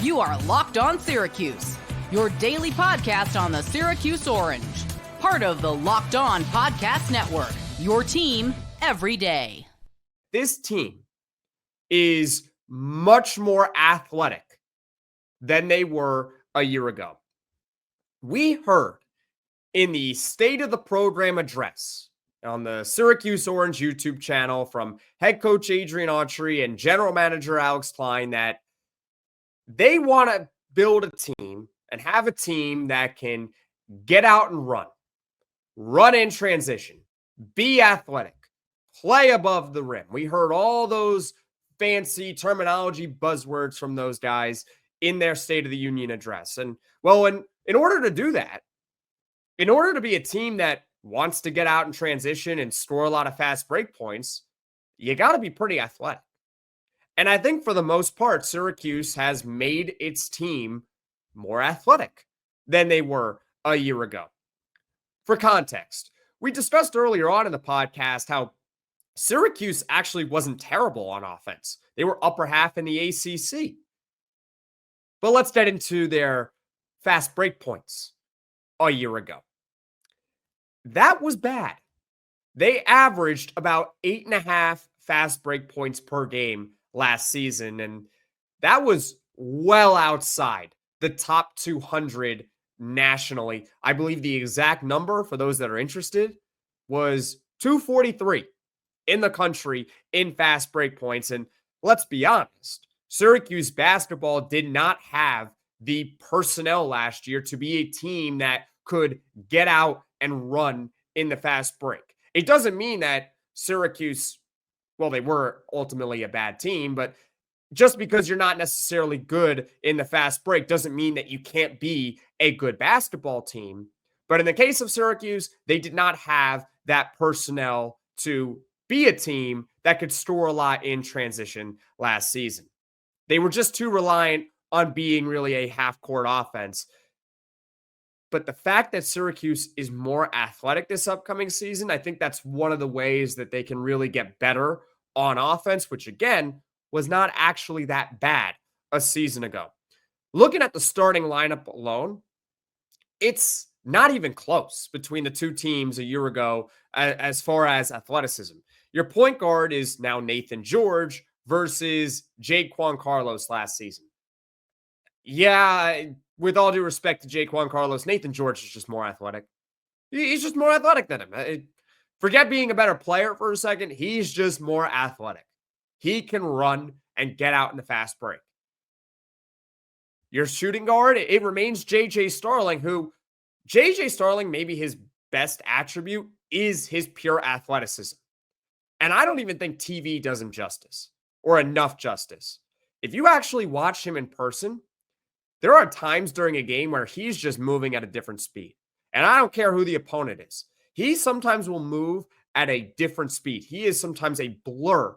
You are Locked On Syracuse, your daily podcast on the Syracuse Orange. Part of the Locked On Podcast Network, your team every day. This team is much more athletic than they were a year ago. We heard in the State of the Program address on the Syracuse Orange YouTube channel from head coach Adrian Autry and general manager Alex Klein that they want to build a team and have a team that can get out and run in transition, be athletic, play above the rim. We heard all those fancy terminology buzzwords from those guys in their State of the Union address. And well, in order to do that, in order to be a team that wants to get out in transition and score a lot of fast break points, you got to be pretty athletic. And I think for the most part, Syracuse has made its team more athletic than they were a year ago. For context, we discussed earlier on in the podcast how Syracuse actually wasn't terrible on offense. They were upper half in the ACC. But let's get into their fast break points a year ago. That was bad. They averaged about 8.5 fast break points per game last season, and that was well outside the top 200 nationally. I believe the exact number, for those that are interested, was 243 in the country in fast break points. And let's be honest, Syracuse basketball did not have the personnel last year to be a team that could get out and run in the fast break. It doesn't mean that Syracuse, well, they were ultimately a bad team, but just because you're not necessarily good in the fast break doesn't mean that you can't be a good basketball team. But in the case of Syracuse, they did not have that personnel to be a team that could score a lot in transition last season. They were just too reliant on being really a half-court offense. But the fact that Syracuse is more athletic this upcoming season, I think that's one of the ways that they can really get better on offense, which again, was not actually that bad a season ago. Looking at the starting lineup alone, it's not even close between the two teams a year ago as far as athleticism. Your point guard is now Naithan George versus Jaquan Carlos last season. Yeah, with all due respect to Jaquan Carlos, Naithan George is just more athletic. He's just more athletic than him. Forget being a better player for a second. He's just more athletic. He can run and get out in the fast break. Your shooting guard, it remains J.J. Starling, who J.J. Starling, maybe his best attribute is his pure athleticism. And I don't even think TV does him justice or enough justice. If you actually watch him in person, there are times during a game where he's just moving at a different speed. And I don't care who the opponent is. He sometimes will move at a different speed. He is sometimes a blur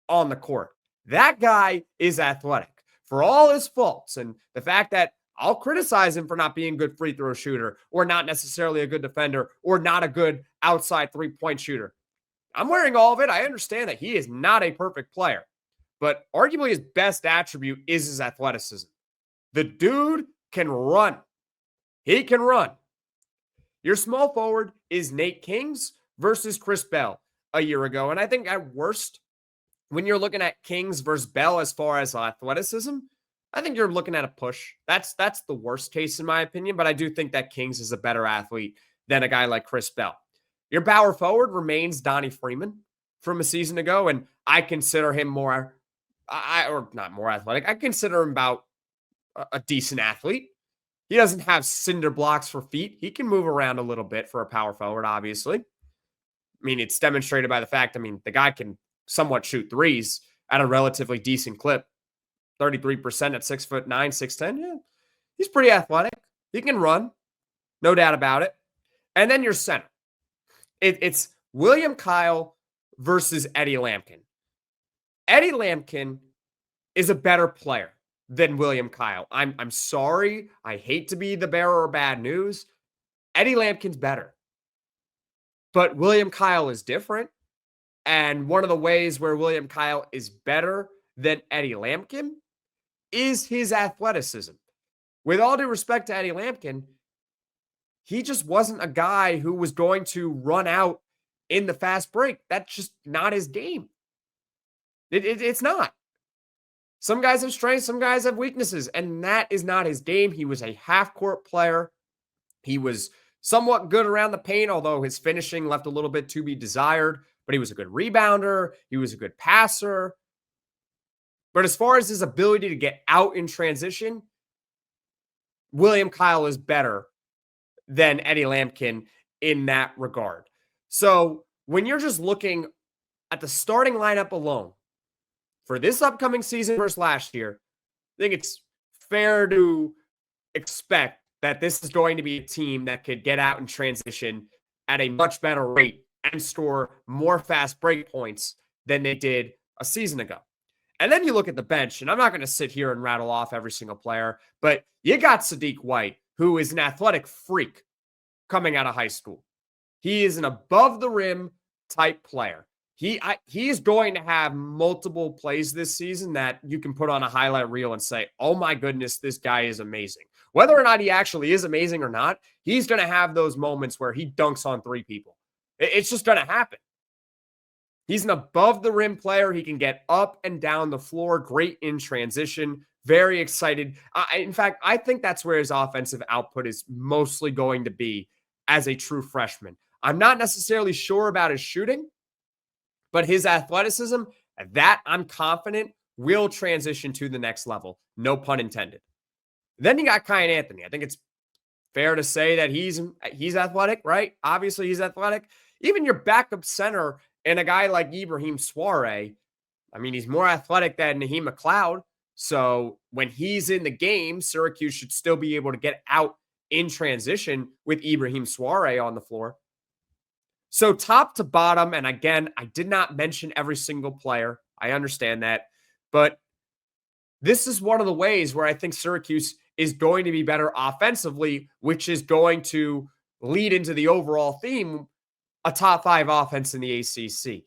on the court. That guy is athletic. For all his faults and the fact that I'll criticize him for not being a good free throw shooter or not necessarily a good defender or not a good outside three-point shooter. I'm wearing all of it. I understand that he is not a perfect player. But arguably his best attribute is his athleticism. The dude can run. He can run. Your small forward is Nate Kingz versus Chris Bell a year ago. And I think at worst, when you're looking at Kingz versus Bell as far as athleticism, I think you're looking at a push. That's the worst case in my opinion, but I do think that Kingz is a better athlete than a guy like Chris Bell. Your power forward remains Donnie Freeman from a season ago, and I consider him or not more athletic. I consider him about a decent athlete. He doesn't have cinder blocks for feet. He can move around a little bit for a power forward, obviously. I mean, it's demonstrated by the fact, the guy can somewhat shoot threes at a relatively decent clip. 33% at 6'9", 6'10". Yeah, he's pretty athletic. He can run. No doubt about it. And then your center. It's William Kyle versus Eddie Lampkin. Eddie Lampkin is a better player than William Kyle. I'm sorry. I hate to be the bearer of bad news. Eddie Lampkin's better. But William Kyle is different. And one of the ways where William Kyle is better than Eddie Lampkin is his athleticism. With all due respect to Eddie Lampkin, he just wasn't a guy who was going to run out in the fast break. That's just not his game. It's not. Some guys have strengths, some guys have weaknesses, and that is not his game. He was a half-court player. He was somewhat good around the paint, although his finishing left a little bit to be desired, but he was a good rebounder. He was a good passer. But as far as his ability to get out in transition, William Kyle is better than Eddie Lampkin in that regard. So when you're just looking at the starting lineup alone for this upcoming season versus last year, I think it's fair to expect that this is going to be a team that could get out and transition at a much better rate and score more fast break points than they did a season ago. And then you look at the bench, and I'm not going to sit here and rattle off every single player, but you got Sadiq White, who is an athletic freak coming out of high school. He is an above the rim type player. He is going to have multiple plays this season that you can put on a highlight reel and say, oh my goodness, this guy is amazing. Whether or not he actually is amazing or not, he's going to have those moments where he dunks on three people. It's just going to happen. He's an above the rim player. He can get up and down the floor, great in transition, very excited. In fact, I think that's where his offensive output is mostly going to be as a true freshman. I'm not necessarily sure about his shooting, but his athleticism, that I'm confident will transition to the next level. No pun intended. Then you got Kiyan Anthony. I think it's fair to say that he's athletic, right? Obviously, he's athletic. Even your backup center and a guy like Ibrahim Soare, I mean, he's more athletic than Naheem McLeod. So when he's in the game, Syracuse should still be able to get out in transition with Ibrahim Soare on the floor. So top to bottom, and again, I did not mention every single player. I understand that. But this is one of the ways where I think Syracuse is going to be better offensively, which is going to lead into the overall theme, a top 5 offense in the ACC.